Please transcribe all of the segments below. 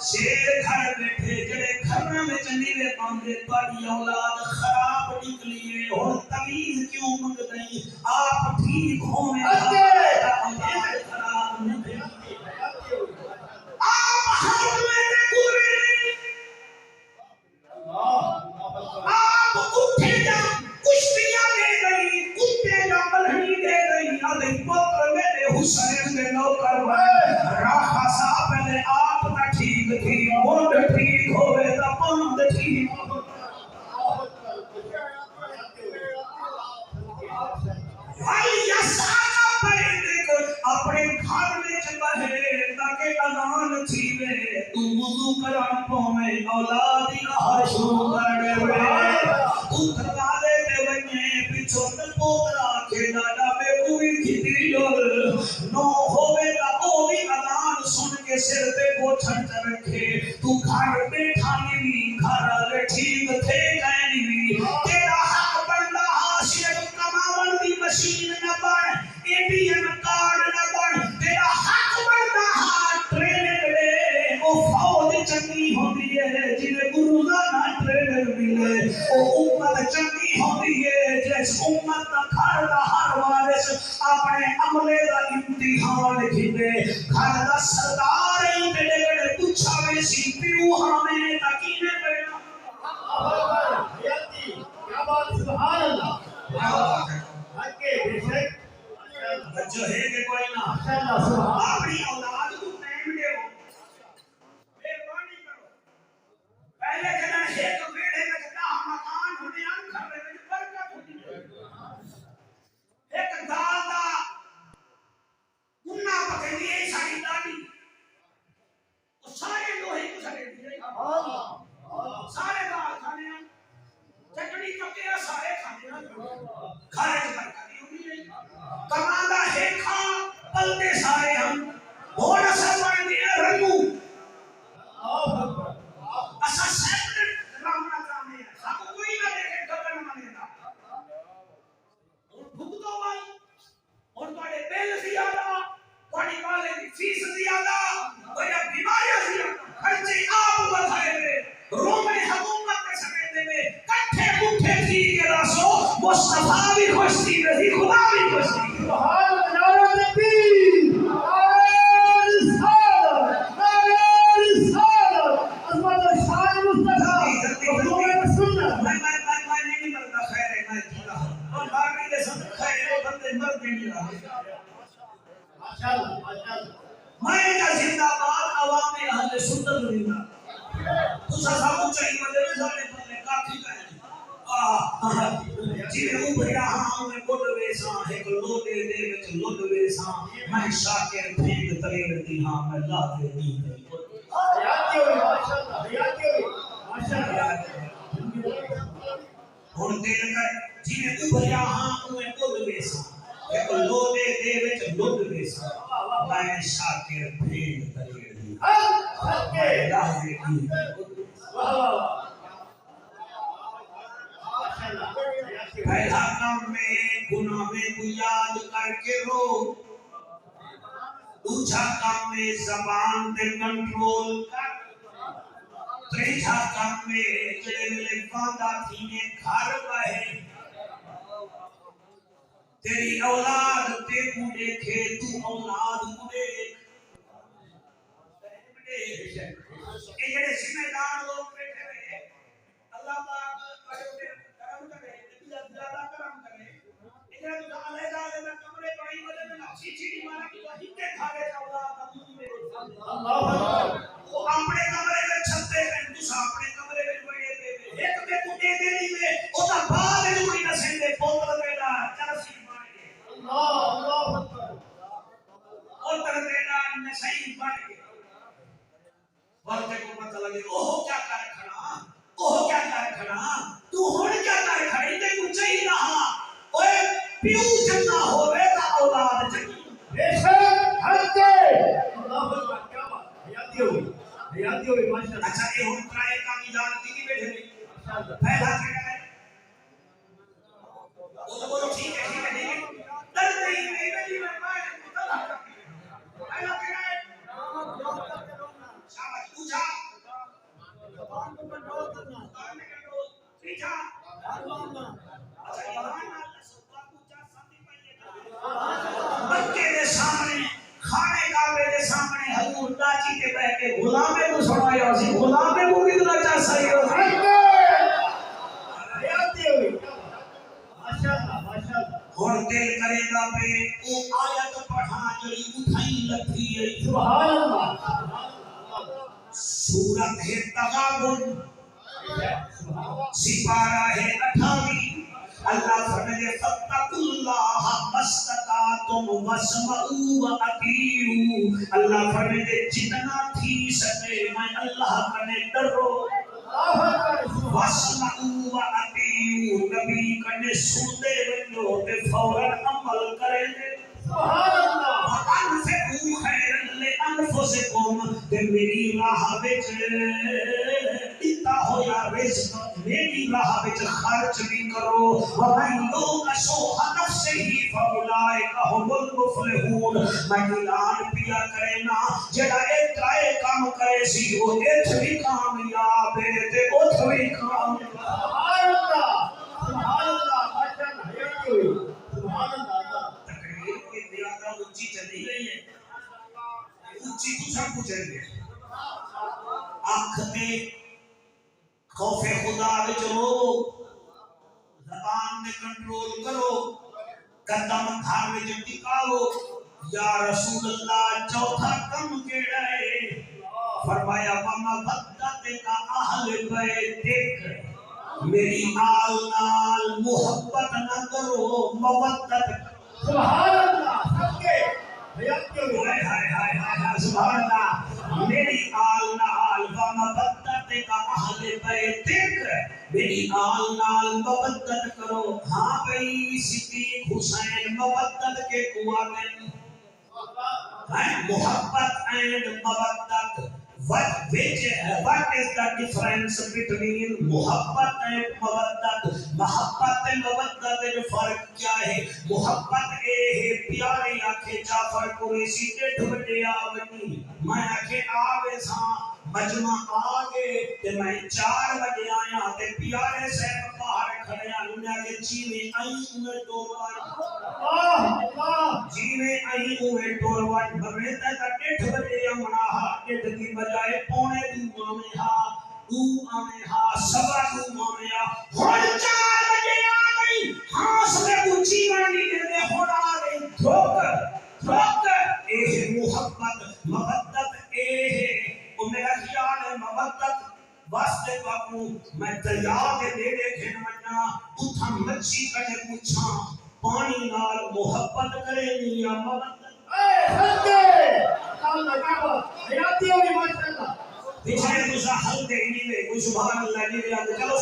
شیر گھر بیٹھے جڑے گھراں وچ نیوے پاندے تہاڈی اولاد خراب نکلی ہے ہن تمیز کیوں منگدئی آپ ٹھیک ہوویں اولاد خراب نہیں آپ ہر میں گزرے آپ اٹھے جا کشتیاں دے گئی کتے کا بلہنی دے گئی آدھے پتر میرے حسین دے نوکر بنے راہ سا پہلے آپ تا ٹھیک تھی مونڈ ٹھیک ہوئے تا پاند ٹھیک بھائی یسانا پہلے کو اپنے گھر میں چلے تاکہ اذان تھیوے تو وضو کرن پوے اولاد نہ شروع کر دے تو دروازے تے ونے پیچھے پوترا کے ڈاڈا میں کوئی کھدی نو ہوے تا او بھی اذان سن کے سر پہ بوچھن چ رکھے تو گھر بیٹھا نہیں گھر والے ٹھیک تھے نہیں تیرا حق بندا صرف کماون دی مشین نہ بن اے ٹی ایم کارڈ نہ بن تیرا حق بندا ٹریننگ دے او فوج چنگی ہوندی ہے جنہیں روزانہ ٹریننگ ملے او امت چنگی ہوندی ہے جس امت دا گھر دا ہر وارث اپنے عملے دا امتحان کھدے گھر دا سردار ہی تے پوچھا وے سی پیو ہمیں تکینے پینا کیا بات سبحان اللہ بچو ہے کہ کوئی نہ اپنی اولاد کو ٹائم دے مہربانی کرو پہلے جنا ایک بیڑے میں جدا مکان ہونے ان گھر میں برکت ہوتی ایک دادا گنا پکڑی ہے ساری دادی وہ سارے لوہے کو سڑے دیے سارے دال کھانے ہیں چٹنی چکے سارے کھانے ہیں کھانے سے برکت ہوئی ہے کماندہ ہے کھا پلتے سارے ہم بہت اثر پڑھ دیا رنگو اسا سیپریٹ رامنا چاہنے ہیں سب کوئی نہ دیکھے گگن مانے دا اور بھگتو بھائی اور بڑے بیل زیادہ بڑی والے کی فیس زیادہ بڑا بیماریاں زیادہ خرچے آپ بڑھائے ہوئے رومے حکومت کے سکتے میں کٹھے مٹھے تھی کے راسو مصطفیٰ بھی خوش تھی رہی خدا بھی خوش تھی سبحان اللہ نبی میں کا زندہ باد عوام اہل سنت زندہ تو سب چاہیے مدرسے سارے بندے کافی کہیں جی میں بھیا ہاں میں کوٹ ویسا ایک لوٹے دے وچ لوٹ ویسا میں شاکر پھینک تریر دی ہاں میں لا دے دی حیاتی ہوئی ماشاءاللہ حیاتی ہوئی ماشاءاللہ ہن دل کا جی میں بھیا ہاں میں کوٹ ویسا ایک لوٹے دے وچ لوٹ ویسا میں شاکر پھینک تریر دی میں لا دے دی پہلا کام میں گناہ میں کو یاد کر کے رو دوسرا کام میں زبان تے کنٹرول کر تیسرا کام میں جڑے ملے فاندہ تھی نے گھر بہے تیری اولاد تے کو دیکھے تو اولاد کو دیکھ یہ جڑے ذمہ دار لوگ بیٹھے ہوئے اللہ پاک کرم کرے زیادہ کرم کرے اگر تو علیحدہ علیحدہ کمرے پائی والے میں اچھی چیزی مارا کہ وہ ہندے کھاگے اولاد ابو میں وہ اپنے کمرے میں چھتے ہیں دوسرا اپنے کمرے میں بڑے دے ایک میں کٹے دینی میں اوتا بعد جوڑی نہ سندے پوتر دینا چرسی مارے اللہ اکبر پوتر دینا نشئی مارے بہتے کو پتہ لگے اوہ کیا کر کھڑا اوہ کیا کر کھڑا تو ہون کیا کر کھڑی تے کچھ ہی رہا اوے پیو چنگا ہوئے تا اولاد چنگی بے شک حق ہے اللہ اکبر کیا بات حیاتی ہوئی ماشاءاللہ اچھا یہ ہون ترائے کامی جان کی بیٹھے نہیں ماشاءاللہ پہلا کہنا ہے وہ تو بولو ٹھیک ہے درد نہیں میری میں پہلا کہنا ہے شاباش پوچھا خدا جی کے بہ کے غلامے کو سنایا سی غلامے کو کتنا چاہ صحیح ہو حیاتی ہوئی ماشاءاللہ ماشاءاللہ اور دل کرے گا پہ او آیت پڑھا جڑی اٹھائی لکھی ہے سبحان اللہ سورت ہے تغابن سپارہ ہے 28 اللہ فرمائے فاتقوا اللہ مستطعتم واسمعوا واطیعوا اللہ فرمائے جتنا تھی سکے میں اللہ کنے ڈرو واسمعوا واطیعوا نبی کنے سنتے ونجو تے فوراً عمل کریں گے سبحان اللہ وانفقوا خیرا لانفسکم تے میری راہ وچ دیتا ہویا رزق میری راہ وچ خرچ بھی کرو ومن یوق شح نفسہ فاولئک هم المفلحون میں اعلان پیا کرے نا جڑا اے ترائے کام کرے سی وہ ایتھ بھی کامیاب ہے تے اوتھ بھی کامیاب سبحان اللہ ماشاءاللہ حیاتی ہوئی سبحان اللہ تقریر کی زیادہ اونچی چلی گئی ہے اونچی تو سب کچھ ہے آنکھ میں خوف خدا وچ رو زبان میں کنٹرول کرو قدم گھر وچ ٹکاؤ یا رسول اللہ چوتھا کم کیڑا ہے فرمایا ومودت کا اہل بیتک میری آل نال محبت نہ کرو مودت سبحان اللہ سب کے حیاتی ہوئی ہائے ہائے ہائے ہائے سبحان اللہ میری آل نال ومودت کا اہل بیتک میری آل نال مودت کرو ہاں بھئی صدیق حسین مودت کے قوامن محبت اینڈ مودت what is the difference between محبت and مودت محبت and مودت میں فرق کیا ہے محبت اے ہے پیارے آکھے جعفر قریشی ڈیڑھ بجے آونی میں آکھے آوے ساں مجمع آگے تے میں 4 بجے آیا تے پیارے صاحب باہر کھڑے آنے کے جیوے آئی ہوئے ٹوروان جیوے آئی ہوئے ٹوروان بھویں تک 8 بجے آمنا ہا 8 کی بجائے پونے 2 آمیں ہا 2 آمیں ہا سوا 2 آمیں ہا ہون 4 بجے آگئی ہاں سبے کو جیوانی دے ہون آگئی دھوک اے ہے محبت مودت اے ہے وہ میرا خیال ہے مودت واسطے باپو میں دریا کے نیڑے کھن وجنا اتھا مچھی کنے پوچھا پانی نال محبت کرے یا مودت حیاتی ہوئی ماشاءاللہ پیچھے دوسرا حل دے نہیں لے کوئی سبحان اللہ نہیں لے آتے چلو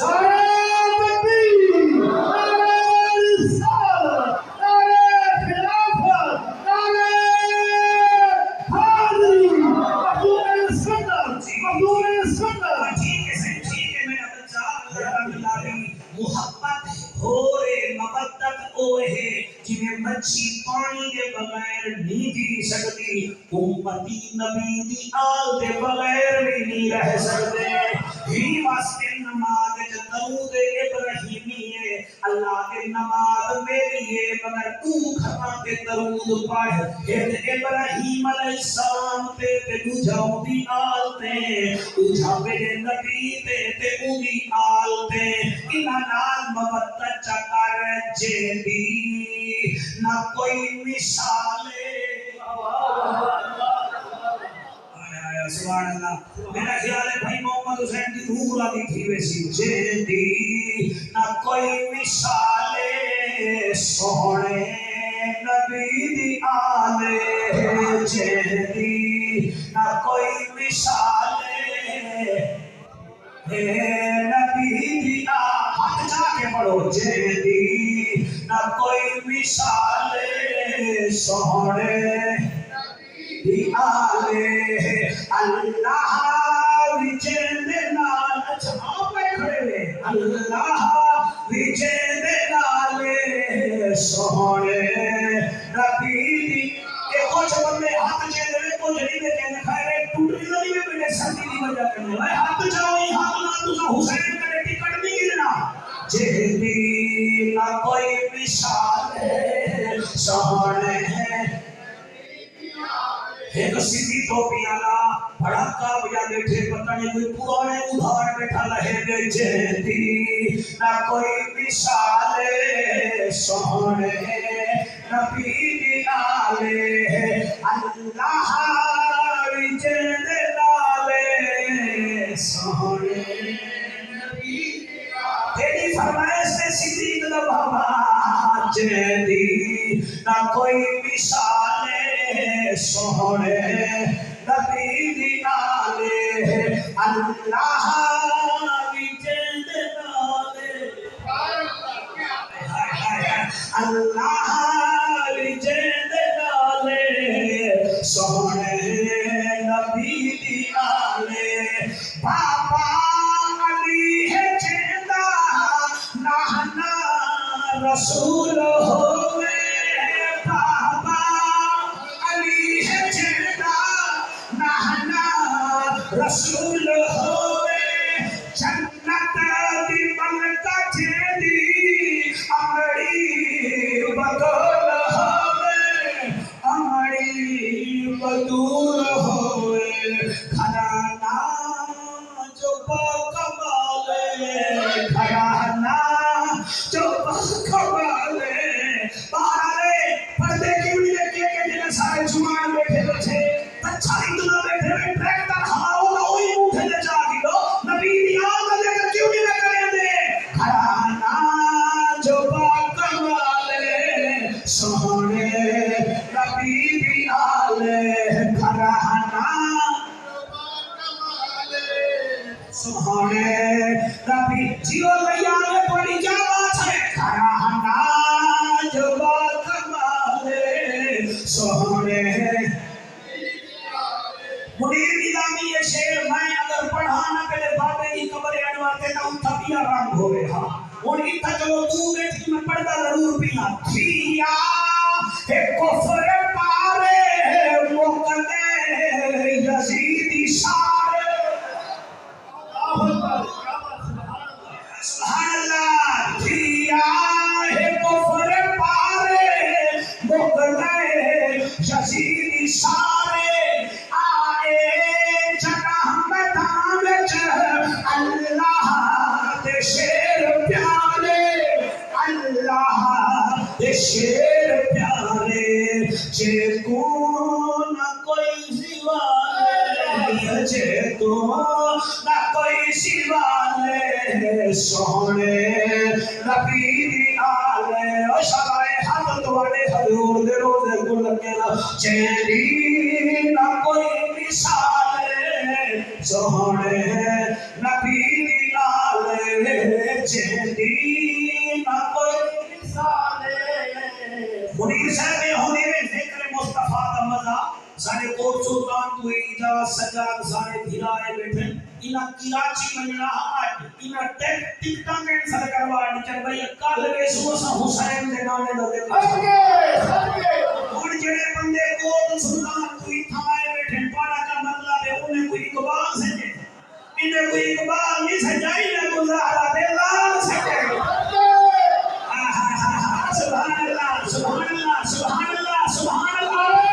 محبت ہو رے مودت اوہ جنہیں مچھی پانی کے بغیر نہیں جی سکتی امتی نبی دی آل دے بغیر بھی نہیں رہ سکتے ہی واسطے نماز درود ابراہیمی ہے اللہ کے نماز میری ہے مگر تو کھتا کے درود پڑھ ابراہیم علیہ السلام تے دوجھاؤں دی آل تے دوجھا میرے نبی تے اونی آل تے انہاں نال مودت چکر جیندی نہ کوئی مثال سبحان اللہ میرا خیال ہے بھائی محمد حسین کی روح لگی تھی ویسی جیندی نہ کوئی مثال سونے نبی دی آل جیندی نہ کوئی مثال نبی دی ہاتھ جا کے پڑھو جیندی نہ کوئی مثال سونے دی آلے اللہ وجند نال اچھا آپ کھڑے ہوئے اللہ وجند نالے سونے نبی دی یہ کچھ بندے ہاتھ چیندے کچھ نہیں دے چیندے خیر ٹوٹری نہیں میں بیٹے سردی دی وجہ کرنے ہاتھ جاؤ ہی ہاتھ نہ تجھا حسین کرے ٹکٹ نہیں گرنا جہدی نہ کوئی مثال سونے ایک سیدھی ٹوپی والا بڑا کابیا بیٹھے پتہ نہیں کوئی پرانے ادھار بیٹھا رہے بیچے دی نہ کوئی مثال سونے نبی دی آلے اللہ وچ نالے سونے تیری فرمائش سے صدیق دا بابا جیدی نہ کوئی مثال سونے نبی دی آلے اللہ وچ نالے اللہ وچ نالے سونے نبی دی آلے بابا علی ہے رسول ہوئے بابا علی ہے جیدہ نہنا رسول ہوئے جنت دی ملکہ جیدی امڑی بدول ہوئے امڑی بدول ہوئے گھرانا جو باکمالے گھرانا جو باکمالے بہارے پردے کیوں نہیں لے کے جنہیں سارے جمعان بیٹھے بیٹھے تچھائی دنہ بیٹھے بیٹھے ٹریکٹر ہاؤ نہ ہوئی موٹھے لے جا گی لو نبی دیان لے کر کیوں نہیں لے کریں دے گھرانا جو باکمالے سونے نبی دیالے گھرانا سونے نبی جیو لیالے بڑی کیا بات ہے گھرانا جو باکمالے سونے منیر نظامی یہ شعر میں اگر پڑھانا پہلے بابے کی قبر انوار کے نام تھبیا رنگ ہوئے ہاں ان کی تجلو تو بیٹھی میں پڑھتا ضرور پینا تھیا ایک کفر پارے مقدے یزیدی سارے سبحان اللہ تھیا ایک کفر پارے مقدے یزیدی سارے آئے جگہ میدان اللہ دے شیر پیارے اللہ دے شیر پیارے جے کو نہ کوئی سوالے جے کو نہ کوئی سوالے سونے نبی دی آلے او شبائے حضرت والے حضور دے روزے کو لگے نا جیدی نہ کوئی مثال سونے نبی دی آلے جیدی نہ کوئی مثال منیر صاحب ہونی ذکر مصطفیٰ دا مزہ سارے کوٹ سلطان تو اجاز سجاد سارے بھیرائے بیٹھے انہا کراچی منجنا آج انہا ٹکٹاں کینسل کرواڑی چل بھئی کل ویسو سا حسین دے نانے دا دے اور جڑے بندے کوٹ سلطان تو اتھائے بیٹھے پاڑا کا مطلب ہے انہیں کوئی اقبال سجے انہیں کوئی اقبال نہیں سجائی نہ گزارا دے لال سجے سبحان اللہ سبحان اللہ سبحان اللہ سبحان اللہ